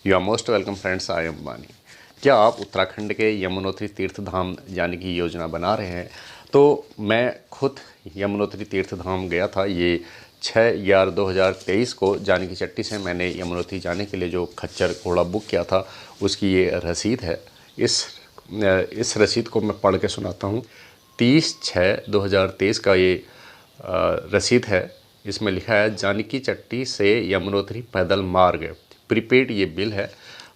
You are most welcome friends, I am Bani. क्या आप उत्तराखंड के यमुनोत्री तीर्थ धाम जाने की योजना बना रहे हैं? तो मैं खुद यमुनोत्री तीर्थ धाम गया था। ये 6/11/2023 को जाने की चट्टी से मैंने यमुनोत्री जाने के लिए जो खच्चर घोड़ा बुक किया था उसकी ये रसीद है। इस रसीद को मैं पढ़ के सुनाता हूँ। 30/6/2023 का ये रसीद है। इसमें लिखा है जानकी चट्टी से यमुनोत्री पैदल मार्ग, प्रीपेड ये बिल है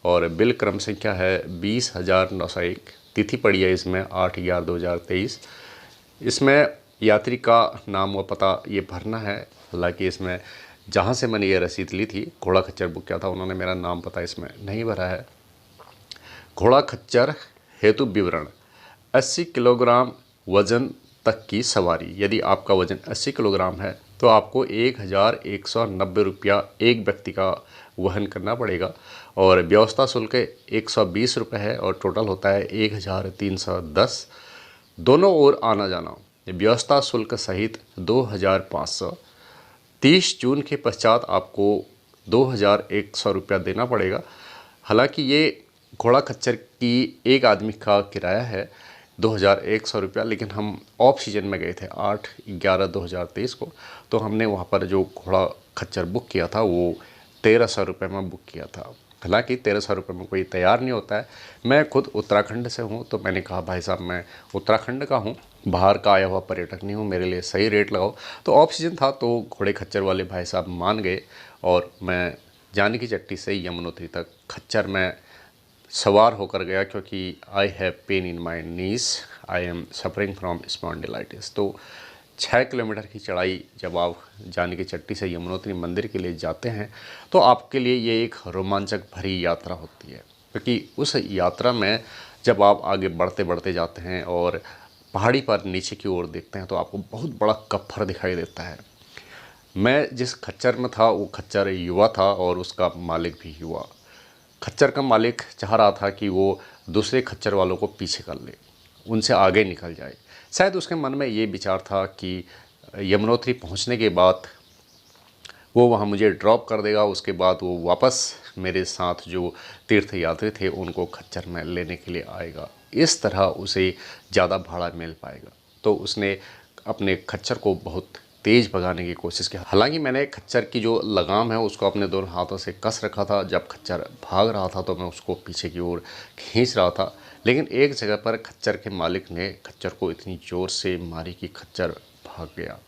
और बिल क्रम संख्या है 20,901। तिथि पड़ी है इसमें 8/11/2023। इसमें यात्री का नाम व पता ये भरना है। हालांकि इसमें जहाँ से मैंने ये रसीद ली थी, घोड़ा खच्चर बुक किया था, उन्होंने मेरा नाम पता इसमें नहीं भरा है। घोड़ा खच्चर हेतु विवरण: 80 किलोग्राम वजन तक की सवारी। यदि आपका वजन 80 किलोग्राम है तो आपको 1,190 रुपया एक व्यक्ति का वहन करना पड़ेगा और व्यवस्था शुल्क 120 रुपये है और टोटल होता है 1,310। दोनों ओर आना जाना व्यवस्था शुल्क सहित 2,500। 30 जून के पश्चात आपको 2,100 रुपया देना पड़ेगा। हालांकि ये घोड़ा खच्चर की एक आदमी का किराया है 2,100 रुपया, लेकिन हम ऑफ सीजन में गए थे 8/11/2023 को, तो हमने वहाँ पर जो घोड़ा खच्चर बुक किया था वो 1,300 रुपये में बुक किया था। हालांकि 1,300 रुपये में कोई तैयार नहीं होता है। मैं खुद उत्तराखंड से हूँ तो मैंने कहा भाई साहब मैं उत्तराखंड का हूँ, बाहर का आया हुआ पर्यटक नहीं हूँ, मेरे लिए सही रेट लगाओ। तो ऑफ सीजन था तो घोड़े खच्चर वाले भाई साहब मान गए और मैं जानकी चट्टी से यमुनोत्री तक खच्चर में सवार होकर गया, क्योंकि I have pain in my knees, I am suffering from spondylitis. तो 6 किलोमीटर की चढ़ाई जब आप जानकी चट्टी से यमुनोत्री मंदिर के लिए जाते हैं तो आपके लिए ये एक रोमांचक भरी यात्रा होती है, क्योंकि उस यात्रा में जब आप आगे बढ़ते बढ़ते जाते हैं और पहाड़ी पर नीचे की ओर देखते हैं तो आपको बहुत बड़ा कफ्फर दिखाई देता है। मैं जिस खच्चर में था वो खच्चर युवा था और उसका मालिक भी युवा। खच्चर का मालिक चाह रहा था कि वो दूसरे खच्चर वालों को पीछे कर ले, उनसे आगे निकल जाए। शायद उसके मन में ये विचार था कि यमुनोत्री पहुंचने के बाद वो वहाँ मुझे ड्रॉप कर देगा, उसके बाद वो वापस मेरे साथ जो तीर्थ यात्री थे उनको खच्चर में लेने के लिए आएगा। इस तरह उसे ज़्यादा भाड़ा मिल पाएगा। तो उसने अपने खच्चर को बहुत तेज़ भगाने की कोशिश की। हालांकि मैंने खच्चर की जो लगाम है उसको अपने दोनों हाथों से कस रखा था। जब खच्चर भाग रहा था तो मैं उसको पीछे की ओर खींच रहा था, लेकिन एक जगह पर खच्चर के मालिक ने खच्चर को इतनी ज़ोर से मारी कि खच्चर भाग गया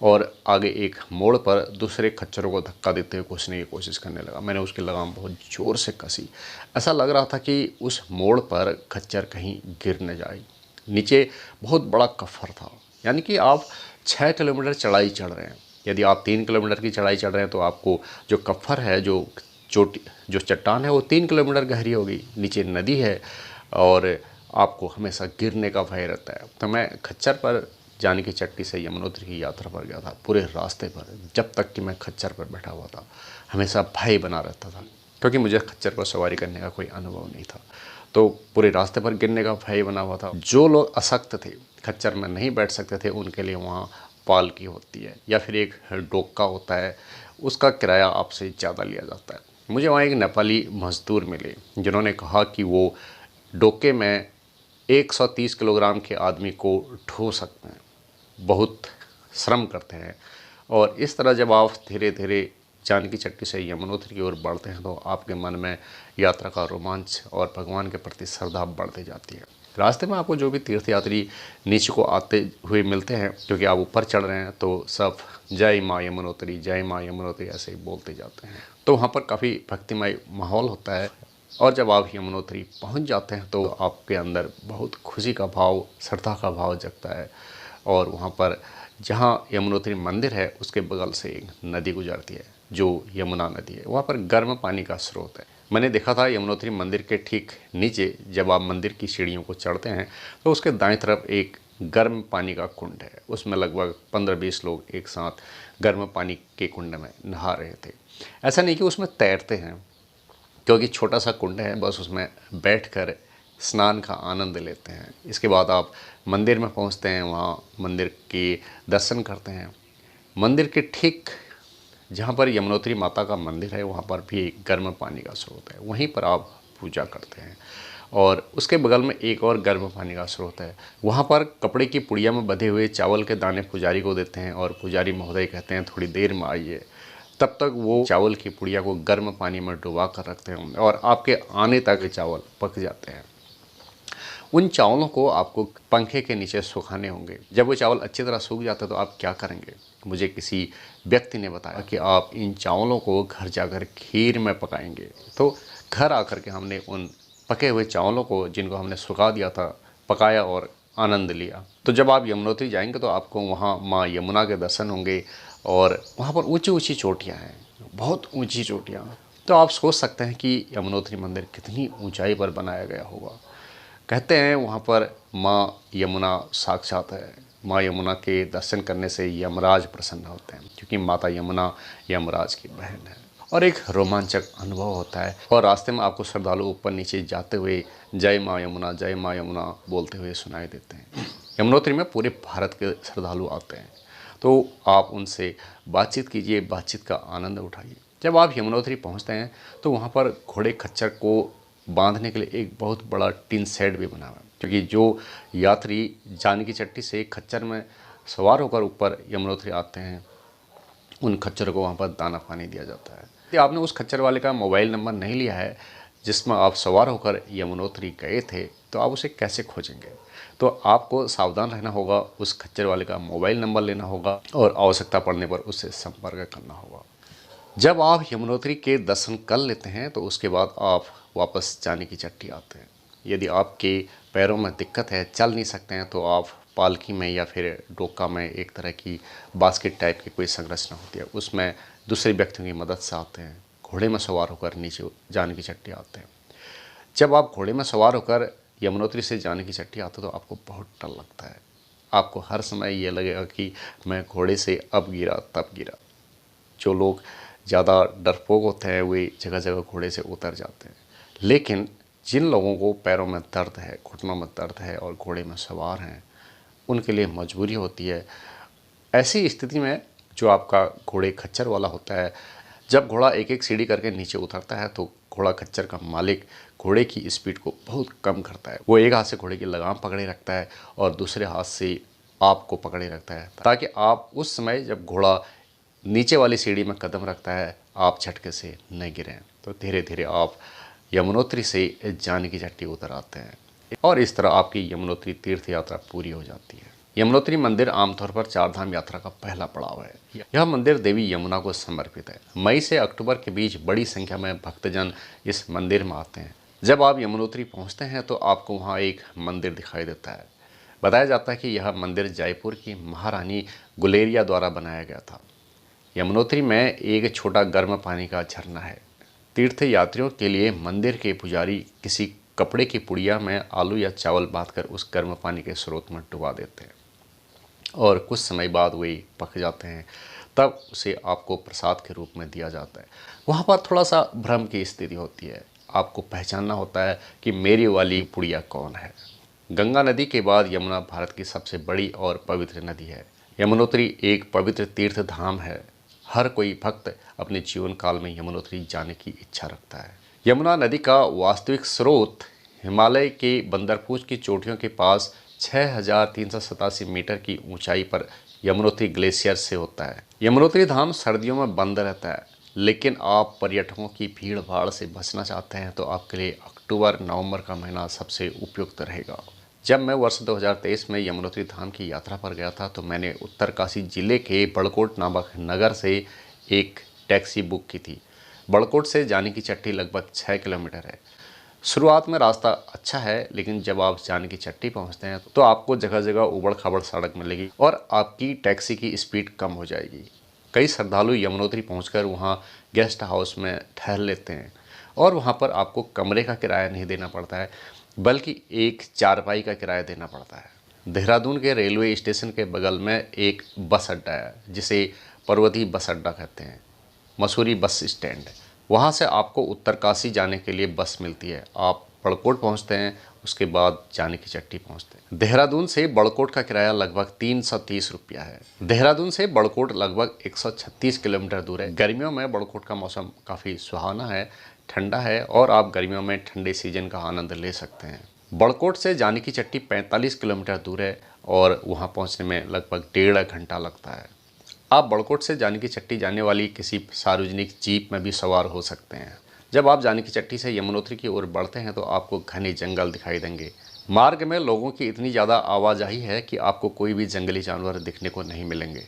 और आगे एक मोड़ पर दूसरे खच्चरों को धक्का देते हुए घुसने की कोशिश करने लगा। मैंने उसकी लगाम बहुत ज़ोर से कसी। ऐसा लग रहा था कि उस मोड़ पर खच्चर कहीं गिर न जाए। नीचे बहुत बड़ा कफ्फर था, यानी कि आप 6 किलोमीटर चढ़ाई चढ़ रहे हैं। यदि आप 3 किलोमीटर की चढ़ाई चढ़ रहे हैं तो आपको जो कफ्फर है, जो चोटी, जो चट्टान है वो 3 किलोमीटर गहरी होगी, नीचे नदी है और आपको हमेशा गिरने का भय रहता है। तो मैं खच्चर पर जानकी चट्टी से यमुनोत्री की यात्रा पर गया था। पूरे रास्ते पर जब तक कि मैं खच्चर पर बैठा हुआ था हमेशा भय बना रहता था, क्योंकि मुझे खच्चर पर सवारी करने का कोई अनुभव नहीं था। तो पूरे रास्ते पर गिरने का भय बना हुआ था। जो लोग अशक्त थे, खच्चर में नहीं बैठ सकते थे, उनके लिए वहाँ पालकी होती है या फिर एक डोका होता है, उसका किराया आपसे ज़्यादा लिया जाता है। मुझे वहाँ एक नेपाली मजदूर मिले जिन्होंने कहा कि वो डोके में 130 किलोग्राम के आदमी को ढो सकते हैं, बहुत श्रम करते हैं। और इस तरह जब आप धीरे धीरे जानकी चट्टी से यमुनोत्री की ओर बढ़ते हैं तो आपके मन में यात्रा का रोमांच और भगवान के प्रति श्रद्धा बढ़ती जाती है। रास्ते में आपको जो भी तीर्थयात्री नीचे को आते हुए मिलते हैं, क्योंकि आप ऊपर चढ़ रहे हैं, तो सब जय माँ यमुनोत्री, जय माँ यमुनोत्री ऐसे ही बोलते जाते हैं। तो वहाँ पर काफ़ी भक्तिमय माहौल होता है और जब आप यमुनोत्री पहुँच जाते हैं तो आपके अंदर बहुत खुशी का भाव, श्रद्धा का भाव जगता है। और वहाँ पर जहाँ यमुनोत्री मंदिर है उसके बगल से एक नदी गुजरती है जो यमुना नदी है। वहाँ पर गर्म पानी का स्रोत है। मैंने देखा था यमुनोत्री मंदिर के ठीक नीचे जब आप मंदिर की सीढ़ियों को चढ़ते हैं तो उसके दाएं तरफ एक गर्म पानी का कुंड है। उसमें लगभग 15-20 लोग एक साथ गर्म पानी के कुंड में नहा रहे थे। ऐसा नहीं कि उसमें तैरते हैं, क्योंकि छोटा सा कुंड है, बस उसमें बैठकर स्नान का आनंद लेते हैं। इसके बाद आप मंदिर में पहुंचते हैं, वहाँ मंदिर के दर्शन करते हैं। मंदिर के ठीक जहाँ पर यमुनोत्री माता का मंदिर है वहाँ पर भी एक गर्म पानी का स्रोत है, वहीं पर आप पूजा करते हैं। और उसके बगल में एक और गर्म पानी का स्रोत है, वहाँ पर कपड़े की पुड़िया में बंधे हुए चावल के दाने पुजारी को देते हैं और पुजारी महोदय कहते हैं थोड़ी देर में आइए। तब तक वो चावल की पुड़िया को गर्म पानी में डुबा कर रखते हैं और आपके आने तक चावल पक जाते हैं। उन चावलों को आपको पंखे के नीचे सुखाने होंगे। जब वो चावल अच्छी तरह सूख जाते हैं तो आप क्या करेंगे? मुझे किसी व्यक्ति ने बताया कि आप इन चावलों को घर जाकर खीर में पकाएंगे। तो घर आकर के हमने उन पके हुए चावलों को, जिनको हमने सुखा दिया था, पकाया और आनंद लिया। तो जब आप यमुनोत्री जाएंगे तो आपको वहाँ माँ यमुना के दर्शन होंगे और वहाँ पर ऊंची ऊंची चोटियाँ हैं, बहुत ऊंची चोटियाँ। तो आप सोच सकते हैं कि यमुनोत्री मंदिर कितनी ऊंचाई पर बनाया गया होगा। कहते हैं वहाँ पर माँ यमुना साक्षात है। माँ यमुना के दर्शन करने से यमराज प्रसन्न होते हैं, क्योंकि माता यमुना यमराज की बहन है। और एक रोमांचक अनुभव होता है और रास्ते में आपको श्रद्धालु ऊपर नीचे जाते हुए जय माँ यमुना बोलते हुए सुनाई देते हैं। यमुनोत्री में पूरे भारत के श्रद्धालु आते हैं, तो आप उनसे बातचीत कीजिए, बातचीत का आनंद उठाइए। जब आप यमुनोत्री पहुंचते हैं तो वहां पर घोड़े खच्चर को बांधने के लिए एक बहुत बड़ा टिन शेड भी बना हुआ है, क्योंकि जो यात्री जानकी चट्टी से खच्चर में सवार होकर ऊपर यमुनोत्री आते हैं, उन खच्चरों को वहाँ पर दाना पानी दिया जाता है। यदि आपने उस खच्चर वाले का मोबाइल नंबर नहीं लिया है जिसमें आप सवार होकर यमुनोत्री गए थे, तो आप उसे कैसे खोजेंगे? तो आपको सावधान रहना होगा, उस खच्चर वाले का मोबाइल नंबर लेना होगा और आवश्यकता पड़ने पर उससे संपर्क करना होगा। जब आप यमुनोत्री के दर्शन कर लेते हैं तो उसके बाद आप वापस जानकी चट्टी आते हैं। यदि आपके पैरों में दिक्कत है, चल नहीं सकते हैं, तो आप पालकी में या फिर डोका में एक तरह की बास्केट टाइप की कोई संरचना होती है, उसमें दूसरे व्यक्तियों की मदद से आते हैं। घोड़े में सवार होकर नीचे जानकी चट्टी आते हैं। जब आप घोड़े में सवार होकर यमुनोत्री से जानकी चट्टी आते हो तो आपको बहुत डर लगता है। आपको हर समय ये लगेगा कि मैं घोड़े से अब गिरा तब गिरा। जो लोग ज़्यादा डरपोक होते हैं वे जगह जगह घोड़े से उतर जाते हैं, लेकिन जिन लोगों को पैरों में दर्द है, घुटनों में दर्द है और घोड़े में सवार हैं, उनके लिए मजबूरी होती है। ऐसी स्थिति में जो आपका घोड़े खच्चर वाला होता है, जब घोड़ा एक एक सीढ़ी करके नीचे उतरता है तो घोड़ा खच्चर का मालिक घोड़े की स्पीड को बहुत कम करता है। वो एक हाथ से घोड़े की लगाम पकड़े रखता है और दूसरे हाथ से आपको पकड़े रखता है, ताकि आप उस समय जब घोड़ा नीचे वाली सीढ़ी में कदम रखता है आप झटके से न गिरें। तो धीरे धीरे आप यमुनोत्री से जानकी चट्टी उतर आते हैं और इस तरह आपकी यमुनोत्री तीर्थ यात्रा पूरी हो जाती है। यमुनोत्री मंदिर आमतौर पर चारधाम यात्रा का पहला पड़ाव है। यह मंदिर देवी यमुना को समर्पित है। मई से अक्टूबर के बीच बड़ी संख्या में भक्तजन इस मंदिर में आते हैं। जब आप यमुनोत्री पहुंचते हैं तो आपको वहां एक मंदिर दिखाई देता है। बताया जाता है कि यह मंदिर जयपुर की महारानी गुलेरिया द्वारा बनाया गया था। यमुनोत्री में एक छोटा गर्म पानी का झरना है। तीर्थ यात्रियों के लिए मंदिर के पुजारी किसी कपड़े की पुड़िया में आलू या चावल बांधकर उस गर्म पानी के स्रोत में डुबा देते हैं और कुछ समय बाद वे पक जाते हैं, तब उसे आपको प्रसाद के रूप में दिया जाता है। वहाँ पर थोड़ा सा भ्रम की स्थिति होती है। आपको पहचानना होता है कि मेरी वाली पुड़िया कौन है। गंगा नदी के बाद यमुना भारत की सबसे बड़ी और पवित्र नदी है। यमुनोत्री एक पवित्र तीर्थ धाम है। हर कोई भक्त अपने जीवन काल में यमुनोत्री जाने की इच्छा रखता है। यमुना नदी का वास्तविक स्रोत हिमालय के बंदरपूछ की चोटियों के पास 6,387 मीटर की ऊंचाई पर यमुनोत्री ग्लेशियर से होता है। यमुनोत्री धाम सर्दियों में बंद रहता है, लेकिन आप पर्यटकों की भीड़ भाड़ से बचना चाहते हैं तो आपके लिए अक्टूबर नवंबर का महीना सबसे उपयुक्त रहेगा। जब मैं वर्ष 2023 में यमुनोत्री धाम की यात्रा पर गया था तो मैंने उत्तरकाशी जिले के बड़कोट नामक नगर से एक टैक्सी बुक की थी। बड़कोट से जानकी चट्टी लगभग 6 किलोमीटर है। शुरुआत में रास्ता अच्छा है, लेकिन जब आप जानकी चट्टी पहुंचते हैं तो आपको जगह जगह उबड़ खाबड़ सड़क मिलेगी और आपकी टैक्सी की स्पीड कम हो जाएगी। कई श्रद्धालु यमुनोत्री पहुंचकर वहां गेस्ट हाउस में ठहर लेते हैं और वहां पर आपको कमरे का किराया नहीं देना पड़ता है, बल्कि एक चारपाई का किराया देना पड़ता है। देहरादून के रेलवे स्टेशन के बगल में एक बस अड्डा है जिसे पर्वती बस अड्डा कहते हैं। मसूरी बस स्टैंड, वहाँ से आपको उत्तरकाशी जाने के लिए बस मिलती है। आप बड़कोट पहुंचते हैं, उसके बाद जानकी चट्टी पहुंचते हैं। देहरादून से बड़कोट का किराया लगभग 330 रुपया है। देहरादून से बड़कोट लगभग 136 किलोमीटर दूर है। गर्मियों में बड़कोट का मौसम काफ़ी सुहाना है, ठंडा है और आप गर्मियों में ठंडे सीजन का आनंद ले सकते हैं। बड़कोट से जानकी चट्टी 45 किलोमीटर दूर है और वहां पहुंचने में लगभग 1.5 घंटा लगता है। आप बड़कोट से जानकी चट्टी जाने वाली किसी सार्वजनिक जीप में भी सवार हो सकते हैं। जब आप जानकी चट्टी से यमुनोत्री की ओर बढ़ते हैं तो आपको घने जंगल दिखाई देंगे। मार्ग में लोगों की इतनी ज़्यादा आवाजाही है कि आपको कोई भी जंगली जानवर दिखने को नहीं मिलेंगे।